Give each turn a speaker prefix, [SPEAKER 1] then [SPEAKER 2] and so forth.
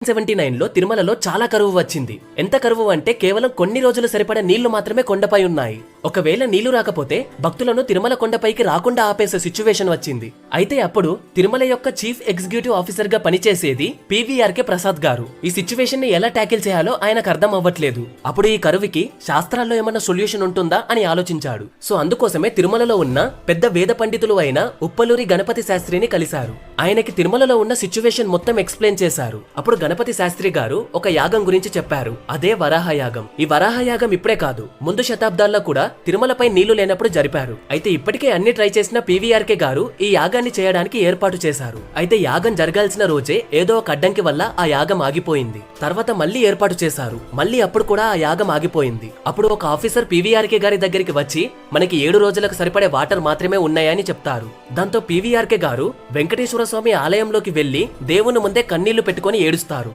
[SPEAKER 1] 1979లో తిరుమలలో చాలా కరువు వచ్చింది. ఎంత కరువు అంటే కేవలం కొన్ని రోజులు సరిపడా నీళ్లు మాత్రమే కొండపై ఉన్నాయి. ఒకవేళ నీళ్లు రాకపోతే భక్తులను తిరుమల కొండపైకి రాకుండా ఆపేసే సిచ్యువేషన్ వచ్చింది. అయితే అప్పుడు తిరుమల యొక్క చీఫ్ ఎగ్జిక్యూటివ్ ఆఫీసర్ గా పనిచేసేది పివిఆర్కే ప్రసాద్ గారు. ఈ సిచ్యువేషన్ ని ఎలా ట్యాకిల్ చేయాలో ఆయనకు అర్థం అవ్వట్లేదు. అప్పుడు ఈ కరువుకి శాస్త్రాల్లో ఏమన్నా సొల్యూషన్ ఉంటుందా అని ఆలోచించాడు. సో అందుకోసమే తిరుమలలో ఉన్న పెద్ద వేద పండితులు అయిన ఉప్పలూరి గణపతి శాస్త్రిని కలిశారు. ఆయనకి తిరుమలలో ఉన్న సిచ్యువేషన్ మొత్తం ఎక్స్ప్లెయిన్ చేశారు. అప్పుడు గణపతి శాస్త్రి గారు ఒక యాగం గురించి చెప్పారు. అదే వరాహ యాగం. ఈ వరాహ యాగం ఇప్పుడే కాదు, ముందు శతాబ్దాల్లో కూడా తిరుమలపై నీళ్లు లేనప్పుడు జరిపారు. అయితే ఇప్పటికే అన్ని ట్రై చేసిన పివిఆర్కే గారు ఈ యాగాన్ని చేయడానికి ఏర్పాటు చేశారు. అయితే యాగం జరగాల్సిన రోజే ఏదో ఒక అడ్డంకి వల్ల ఆ యాగం ఆగిపోయింది. తర్వాత మళ్ళీ ఏర్పాటు చేశారు. మళ్ళీ అప్పుడు కూడా ఆ యాగం ఆగిపోయింది. అప్పుడు ఒక ఆఫీసర్ పివిఆర్కే గారి దగ్గరికి వచ్చి మనకి 7 రోజులకు సరిపడే వాటర్ మాత్రమే ఉన్నాయని చెప్తారు. దాంతో పివిఆర్కే గారు వెంకటేశ్వర స్వామి ఆలయంలోకి వెళ్లి దేవుని ముందే కన్నీళ్లు పెట్టుకొని ఏడుస్తారు.